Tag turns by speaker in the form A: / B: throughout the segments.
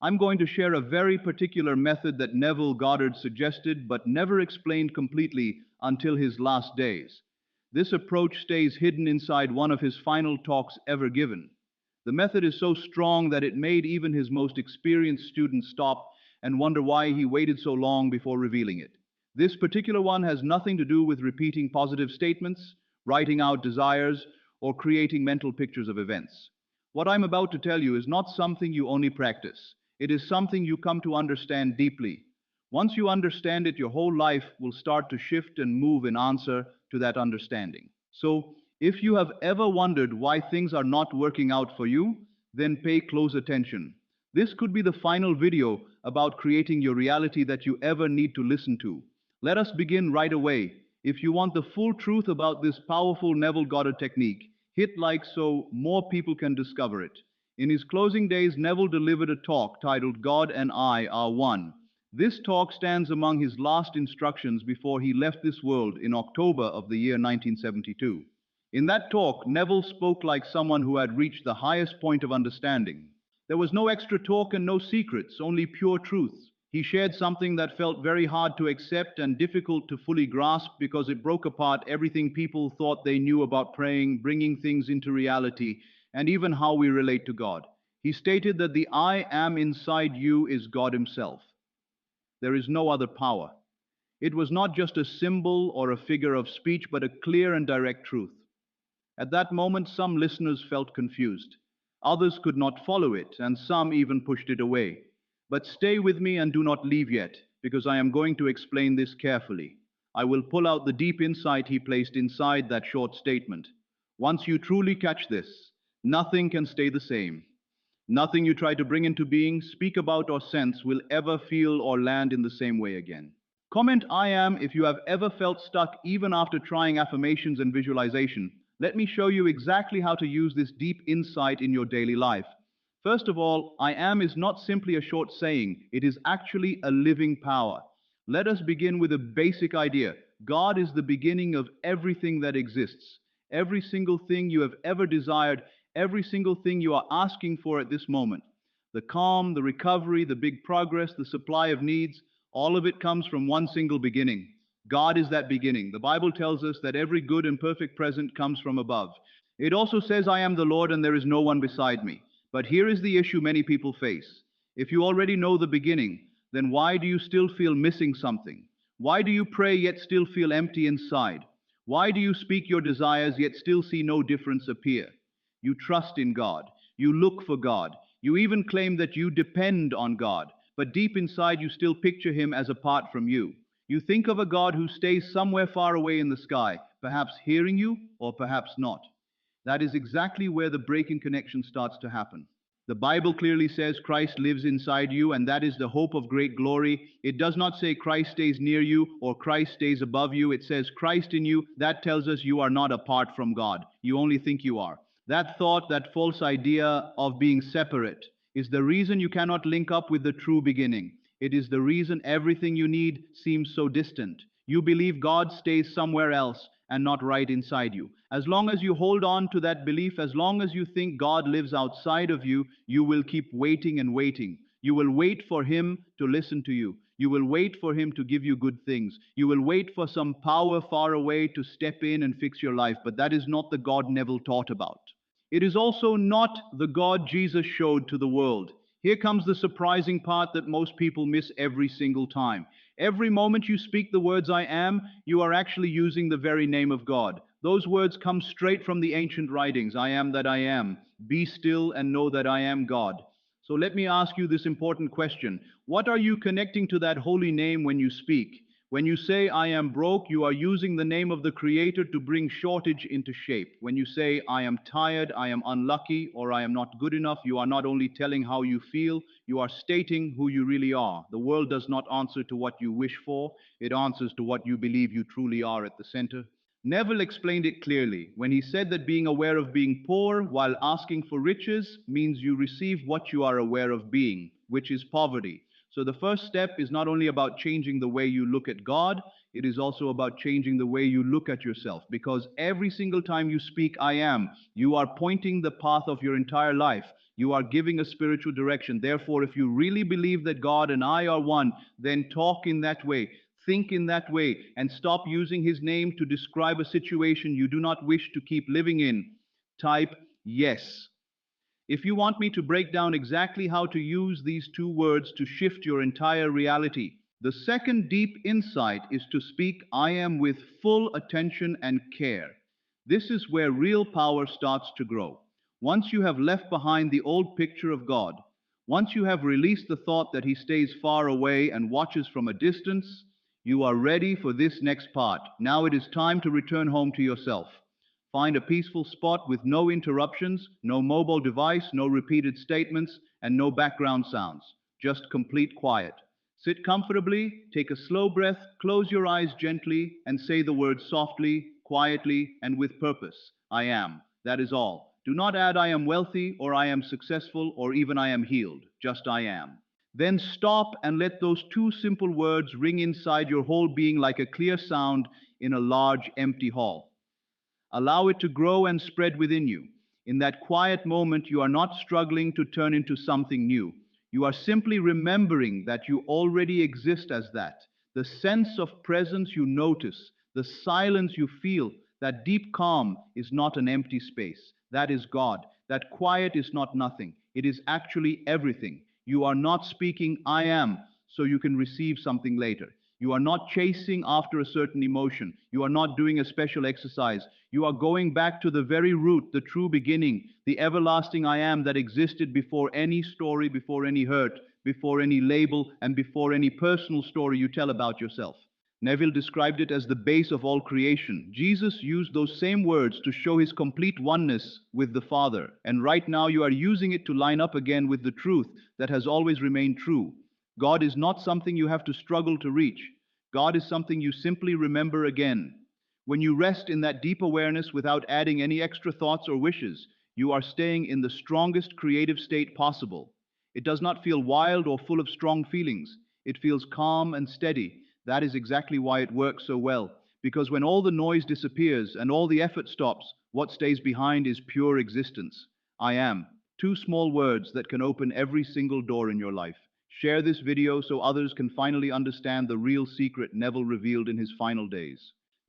A: I'm going to share a very particular method that Neville Goddard suggested but never explained completely until his last days. This approach stays hidden inside one of his final talks ever given. The method is so strong that it made even his most experienced students stop and wonder why he waited so long before revealing it. This particular one has nothing to do with repeating positive statements, writing out desires, or creating mental pictures of events. What I'm about to tell you is not something you only practice. It is something you come to understand deeply. Once you understand it, your whole life will start to shift and move in answer to that understanding. So, if you have ever wondered why things are not working out for you, then pay close attention. This could be the final video about creating your reality that you ever need to listen to. Let us begin right away. If you want the full truth about this powerful Neville Goddard technique, hit like so more people can discover it. In his closing days, Neville delivered a talk titled God and I Are One. This talk stands among his last instructions before he left this world in October of the year 1972. In that talk, Neville spoke like someone who had reached the highest point of understanding. There was no extra talk and no secrets, only pure truth. He shared something that felt very hard to accept and difficult to fully grasp because it broke apart everything people thought they knew about praying, bringing things into reality, and even how we relate to God. He stated that the I am inside you is God Himself. There is no other power. It was not just a symbol or a figure of speech, but a clear and direct truth. At that moment, some listeners felt confused. Others could not follow it, and some even pushed it away. But stay with me and do not leave yet, because I am going to explain this carefully. I will pull out the deep insight he placed inside that short statement. Once you truly catch this, nothing can stay the same. Nothing you try to bring into being, speak about, or sense will ever feel or land in the same way again. Comment I am if you have ever felt stuck even after trying affirmations and visualization. Let me show you exactly how to use this deep insight in your daily life. First of all, I am is not simply a short saying, it is actually a living power. Let us begin with a basic idea. God is the beginning of everything that exists. Every single thing you have ever desired, every single thing you are asking for at this moment. The calm, the recovery, the big progress, the supply of needs, all of it comes from one single beginning. God is that beginning. The Bible tells us that every good and perfect present comes from above. It also says, I am the Lord and there is no one beside me. But here is the issue many people face. If you already know the beginning, then why do you still feel missing something? Why do you pray yet still feel empty inside? Why do you speak your desires yet still see no difference appear? You trust in God. You look for God. You even claim that you depend on God. But deep inside you still picture Him as apart from you. You think of a God who stays somewhere far away in the sky, perhaps hearing you or perhaps not. That is exactly where the break in connection starts to happen. The Bible clearly says Christ lives inside you, and that is the hope of great glory. It does not say Christ stays near you or Christ stays above you. It says Christ in you. That tells us you are not apart from God. You only think you are. That thought, that false idea of being separate, is the reason you cannot link up with the true beginning. It is the reason everything you need seems so distant. You believe God stays somewhere else and not right inside you. As long as you hold on to that belief, as long as you think God lives outside of you, you will keep waiting and waiting. You will wait for Him to listen to you. You will wait for Him to give you good things. You will wait for some power far away to step in and fix your life. But that is not the God Neville taught about. It is also not the God Jesus showed to the world. Here comes the surprising part that most people miss every single time. Every moment you speak the words I am, you are actually using the very name of God. Those words come straight from the ancient writings. I am that I am. Be still and know that I am God. So let me ask you this important question. What are you connecting to that holy name when you speak? When you say, I am broke, you are using the name of the Creator to bring shortage into shape. When you say, I am tired, I am unlucky, or I am not good enough, you are not only telling how you feel, you are stating who you really are. The world does not answer to what you wish for, it answers to what you believe you truly are at the center. Neville explained it clearly when he said that being aware of being poor while asking for riches means you receive what you are aware of being, which is poverty. So the first step is not only about changing the way you look at God, it is also about changing the way you look at yourself. Because every single time you speak, I am, you are pointing the path of your entire life. You are giving a spiritual direction. Therefore, if you really believe that God and I are one, then talk in that way. Think in that way and stop using his name to describe a situation you do not wish to keep living in. Type yes. If you want me to break down exactly how to use these two words to shift your entire reality, the second deep insight is to speak I am with full attention and care. This is where real power starts to grow. Once you have left behind the old picture of God, once you have released the thought that he stays far away and watches from a distance, you are ready for this next part. Now it is time to return home to yourself. Find a peaceful spot with no interruptions, no mobile device, no repeated statements, and no background sounds. Just complete quiet. Sit comfortably, take a slow breath, close your eyes gently, and say the words softly, quietly, and with purpose. I am. That is all. Do not add I am wealthy, or I am successful, or even I am healed. Just I am. Then stop and let those two simple words ring inside your whole being like a clear sound in a large empty hall. Allow it to grow and spread within you. In that quiet moment, you are not struggling to turn into something new. You are simply remembering that you already exist as that. The sense of presence you notice, the silence you feel, that deep calm is not an empty space. That is God. That quiet is not nothing. It is actually everything. You are not speaking, I am, so you can receive something later. You are not chasing after a certain emotion. You are not doing a special exercise. You are going back to the very root, the true beginning, the everlasting I am that existed before any story, before any hurt, before any label, and before any personal story you tell about yourself. Neville described it as the base of all creation. Jesus used those same words to show his complete oneness with the Father. And right now you are using it to line up again with the truth that has always remained true. God is not something you have to struggle to reach. God is something you simply remember again. When you rest in that deep awareness without adding any extra thoughts or wishes, you are staying in the strongest creative state possible. It does not feel wild or full of strong feelings. It feels calm and steady. That is exactly why it works so well. Because when all the noise disappears and all the effort stops, what stays behind is pure existence. I am. Two small words that can open every single door in your life. Share this video so others can finally understand the real secret Neville revealed in his final days.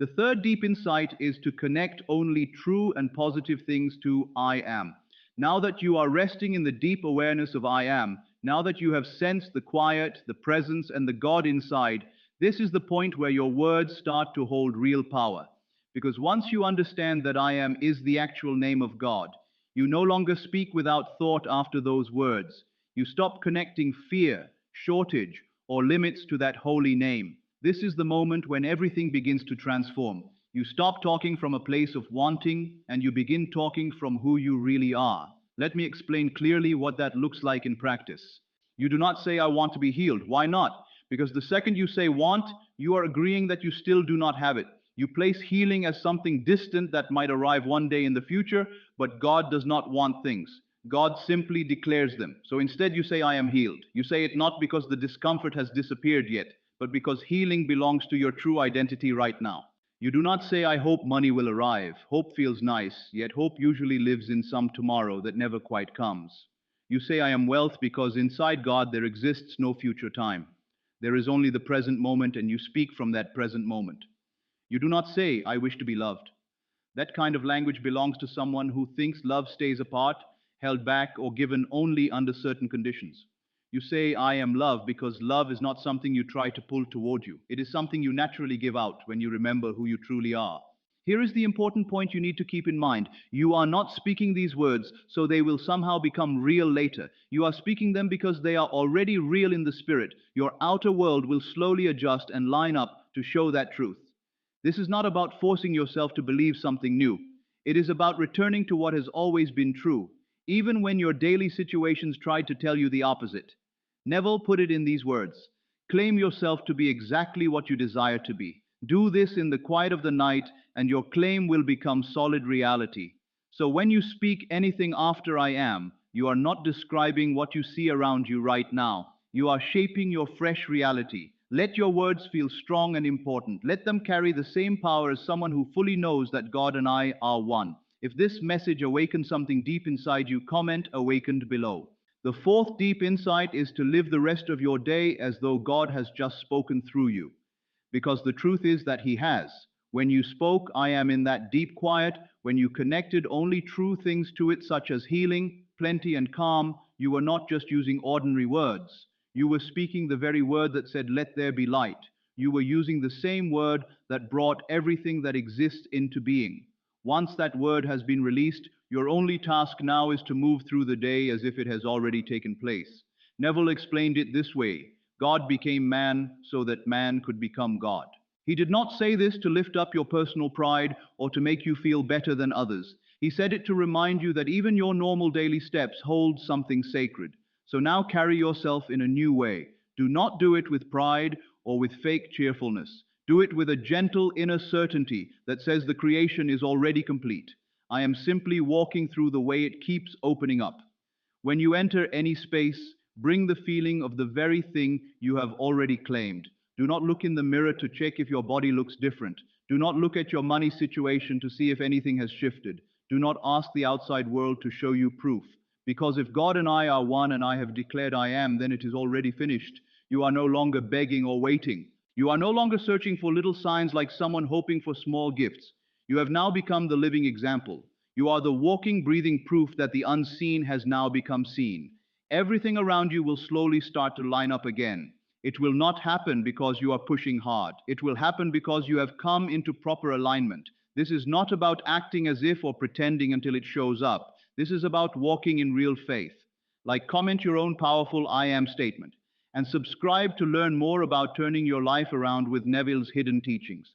A: The third deep insight is to connect only true and positive things to I am. Now that you are resting in the deep awareness of I am, now that you have sensed the quiet, the presence, and the God inside, this is the point where your words start to hold real power. Because once you understand that I am is the actual name of God, you no longer speak without thought after those words. You stop connecting fear, shortage, or limits to that holy name. This is the moment when everything begins to transform. You stop talking from a place of wanting and you begin talking from who you really are. Let me explain clearly what that looks like in practice. You do not say, I want to be healed. Why not? Because the second you say want, you are agreeing that you still do not have it. You place healing as something distant that might arrive one day in the future, but God does not want things. God simply declares them. So instead you say, I am healed. You say it not because the discomfort has disappeared yet, but because healing belongs to your true identity right now. You do not say, I hope money will arrive. Hope feels nice, yet hope usually lives in some tomorrow that never quite comes. You say, I am wealth because inside God there exists no future time. There is only the present moment, and you speak from that present moment. You do not say, I wish to be loved. That kind of language belongs to someone who thinks love stays apart, held back, or given only under certain conditions. You say, I am love, because love is not something you try to pull toward you. It is something you naturally give out when you remember who you truly are. Here is the important point you need to keep in mind. You are not speaking these words so they will somehow become real later. You are speaking them because they are already real in the spirit. Your outer world will slowly adjust and line up to show that truth. This is not about forcing yourself to believe something new. It is about returning to what has always been true, even when your daily situations tried to tell you the opposite. Neville put it in these words: claim yourself to be exactly what you desire to be. Do this in the quiet of the night, and your claim will become solid reality. So when you speak anything after I am, you are not describing what you see around you right now. You are shaping your fresh reality. Let your words feel strong and important. Let them carry the same power as someone who fully knows that God and I are one. If this message awakens something deep inside you, comment awakened below. The fourth deep insight is to live the rest of your day as though God has just spoken through you. Because the truth is that He has. When you spoke, I am in that deep quiet, when you connected only true things to it, such as healing, plenty, and calm, you were not just using ordinary words. You were speaking the very word that said, "Let there be light." You were using the same word that brought everything that exists into being. Once that word has been released, your only task now is to move through the day as if it has already taken place. Neville explained it this way: God became man so that man could become God. He did not say this to lift up your personal pride or to make you feel better than others. He said it to remind you that even your normal daily steps hold something sacred. So now carry yourself in a new way. Do not do it with pride or with fake cheerfulness. Do it with a gentle inner certainty that says the creation is already complete. I am simply walking through the way it keeps opening up. When you enter any space, bring the feeling of the very thing you have already claimed. Do not look in the mirror to check if your body looks different. Do not look at your money situation to see if anything has shifted. Do not ask the outside world to show you proof. Because if God and I are one and I have declared I am, then it is already finished. You are no longer begging or waiting. You are no longer searching for little signs like someone hoping for small gifts. You have now become the living example. You are the walking, breathing proof that the unseen has now become seen. Everything around you will slowly start to line up again. It will not happen because you are pushing hard. It will happen because you have come into proper alignment. This is not about acting as if or pretending until it shows up. This is about walking in real faith. Like, comment your own powerful I am statement and subscribe to learn more about turning your life around with Neville's hidden teachings.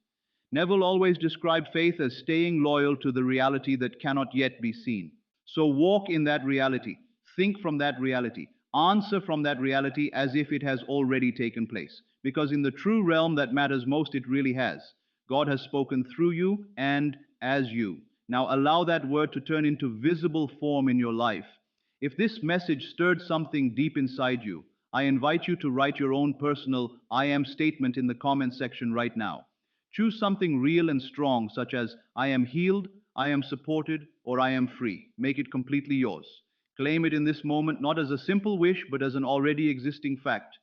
A: Neville always described faith as staying loyal to the reality that cannot yet be seen. So walk in that reality, think from that reality, answer from that reality as if it has already taken place. Because in the true realm that matters most, it really has. God has spoken through you and as you. Now allow that word to turn into visible form in your life. If this message stirred something deep inside you, I invite you to write your own personal I am statement in the comment section right now. Choose something real and strong, such as I am healed, I am supported, or I am free. Make it completely yours. Claim it in this moment not as a simple wish, but as an already existing fact.